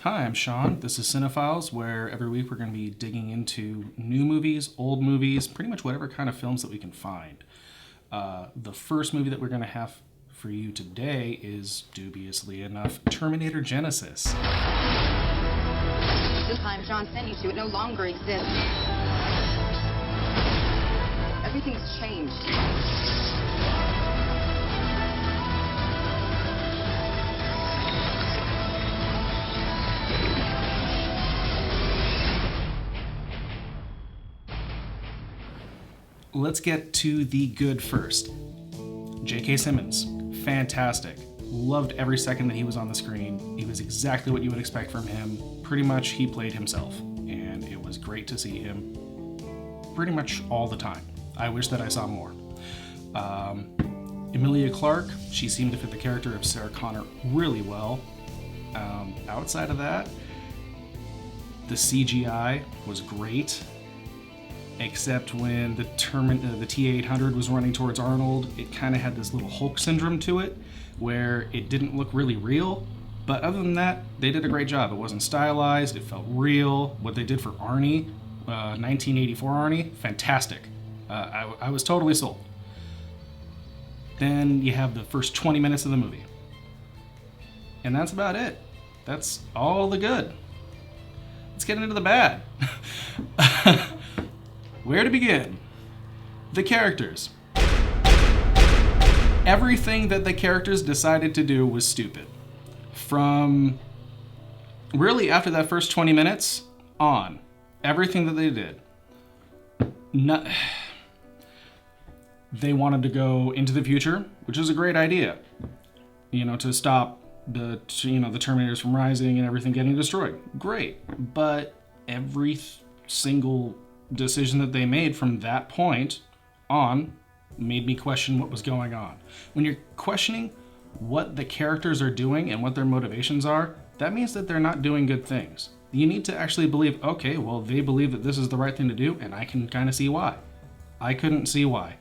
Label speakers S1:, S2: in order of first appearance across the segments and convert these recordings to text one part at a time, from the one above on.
S1: Hi, I'm Sean. This is Cinephiles, where every week we're going to be digging into new movies, old movies, pretty much whatever kind of films that we can find. The first movie that we're going to have for you today is, dubiously enough, Terminator Genisys.
S2: The time John sent you to, it no longer exists. Everything's changed.
S1: Let's get to the good first. J.K. Simmons, fantastic. Loved every second that he was on the screen. He was exactly what you would expect from him. Pretty much he played himself, and it was great to see him pretty much all the time. I wish that I saw more. Emilia Clarke, she seemed to fit the character of Sarah Connor really well. Outside of that, the CGI was great. Except when the T-800 was running towards Arnold, it kind of had this little Hulk syndrome to it, where it didn't look really real. But other than that, they did a great job. It wasn't stylized, it felt real. What they did for Arnie, 1984 Arnie, fantastic. I was totally sold. Then you have the first 20 minutes of the movie. And that's about it. That's all the good. Let's get into the bad. Where to begin? The characters. Everything that the characters decided to do was stupid. From really after that first 20 minutes on, everything that they did. They wanted to go into the future, which is a great idea. To stop the Terminators from rising and everything getting destroyed. Great. But every single decision that they made from that point on made me question what was going on. When you're questioning what the characters are doing and what their motivations are, that means that they're not doing good things. You need to actually believe, okay, well, they believe that this is the right thing to do, and I can kind of see why. I couldn't see why.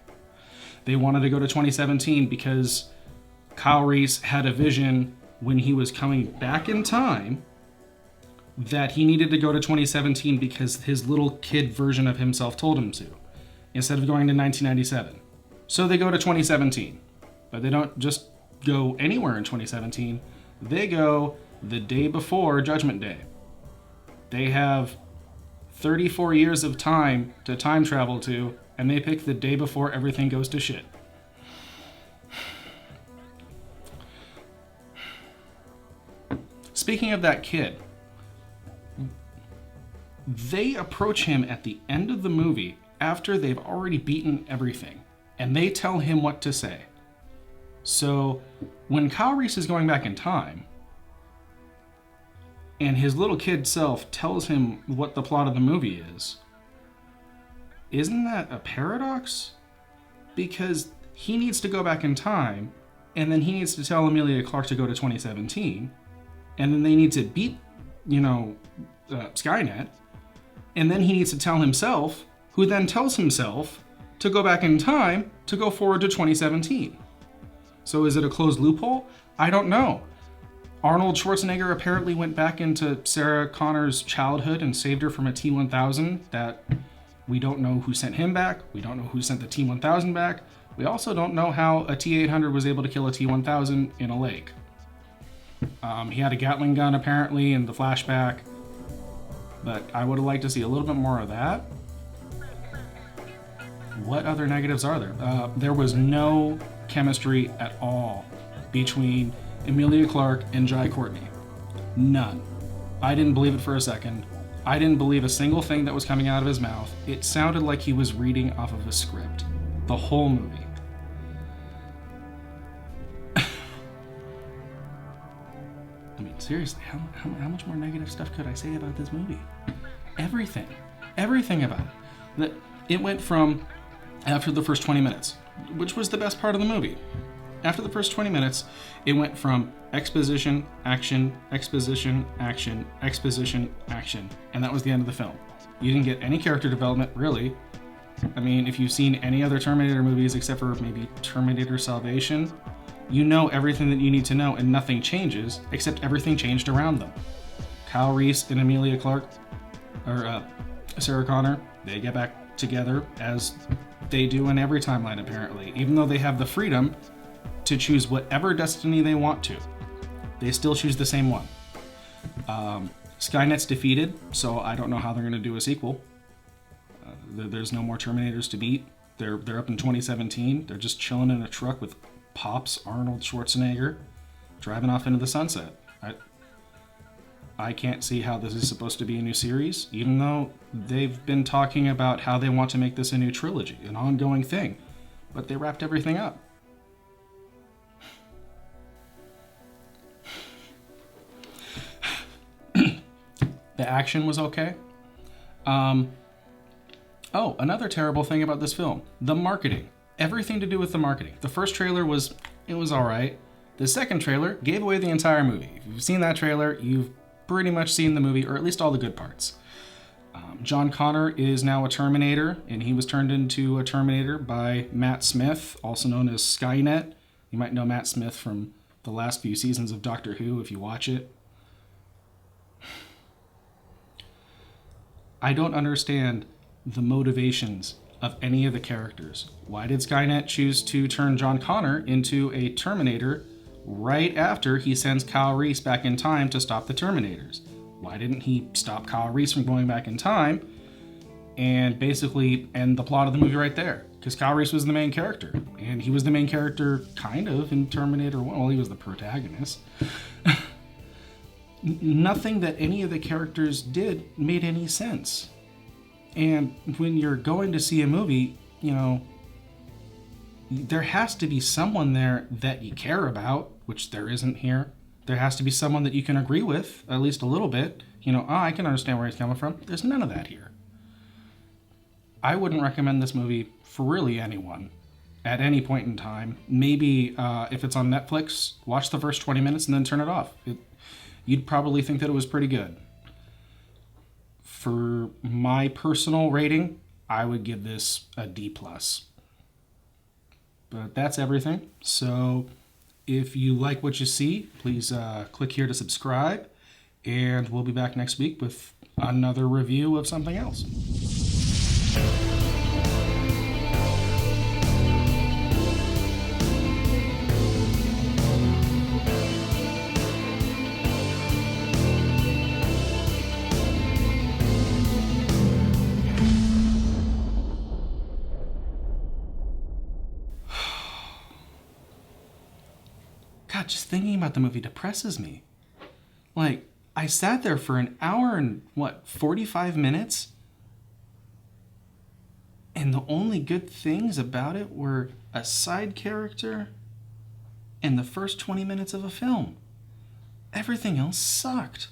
S1: They wanted to go to 2017 because Kyle Reese had a vision when he was coming back in time that he needed to go to 2017 because his little kid version of himself told him to, instead of going to 1997. So they go to 2017, but they don't just go anywhere in 2017. They go the day before Judgment Day. They have 34 years of time to time travel to, and they pick the day before everything goes to shit. Speaking of that kid, they approach him at the end of the movie after they've already beaten everything, and they tell him what to say. So when Kyle Reese is going back in time, and his little kid self tells him what the plot of the movie is, isn't that a paradox? Because he needs to go back in time, and then he needs to tell Emilia Clarke to go to 2017, and then they need to beat, Skynet, and then he needs to tell himself, who then tells himself to go back in time to go forward to 2017. So is it a closed loophole? I don't know. Arnold Schwarzenegger apparently went back into Sarah Connor's childhood and saved her from a T-1000 that we don't know who sent him back. We don't know who sent the T-1000 back. We also don't know how a T-800 was able to kill a T-1000 in a lake. He had a Gatling gun apparently in the flashback. But I would have liked to see a little bit more of that. What other negatives are there? There was no chemistry at all between Emilia Clarke and Jai Courtney. None. I didn't believe it for a second. I didn't believe a single thing that was coming out of his mouth. It sounded like he was reading off of a script. The whole movie. I mean, seriously, how much more negative stuff could I say about this movie? Everything about it. It went from, after the first 20 minutes, which was the best part of the movie. After the first 20 minutes, it went from exposition, action, exposition, action, exposition, action. And that was the end of the film. You didn't get any character development, really. I mean, if you've seen any other Terminator movies except for maybe Terminator Salvation, you know everything that you need to know and nothing changes, except everything changed around them. Kyle Reese and Emilia Clarke, or Sarah Connor, they get back together as they do in every timeline apparently. Even though they have the freedom to choose whatever destiny they want to, they still choose the same one. Skynet's defeated, so I don't know how they're going to do a sequel. There's no more Terminators to beat. They're up in 2017. They're just chilling in a truck with Pops Arnold Schwarzenegger, driving off into the sunset. I can't see how this is supposed to be a new series, even though they've been talking about how they want to make this a new trilogy, an ongoing thing. But they wrapped everything up. The action was okay. Oh, another terrible thing about this film. The marketing. Everything to do with the marketing. The first trailer was alright. The second trailer gave away the entire movie. If you've seen that trailer, you've pretty much seen the movie, or at least all the good parts. John Connor is now a Terminator, and he was turned into a Terminator by Matt Smith, also known as Skynet. You might know Matt Smith from the last few seasons of Doctor Who if you watch it. I don't understand the motivations of any of the characters. Why did Skynet choose to turn John Connor into a Terminator right after he sends Kyle Reese back in time to stop the Terminators? Why didn't he stop Kyle Reese from going back in time and basically end the plot of the movie right there? Because Kyle Reese was the main character, and he was the main character kind of in Terminator 1. Well, he was the protagonist. Nothing that any of the characters did made any sense. And when you're going to see a movie, you know, there has to be someone there that you care about, which there isn't here. There has to be someone that you can agree with, at least a little bit. You know, I can understand where he's coming from. There's none of that here. I wouldn't recommend this movie for really anyone at any point in time. Maybe if it's on Netflix, watch the first 20 minutes and then turn it off. You'd probably think that it was pretty good. For my personal rating, I would give this a D+. But that's everything. So if you like what you see, please click here to subscribe. And we'll be back next week with another review of something else. God, just thinking about the movie depresses me. Like, I sat there for an hour and, 45 minutes? And the only good things about it were a side character and the first 20 minutes of a film. Everything else sucked.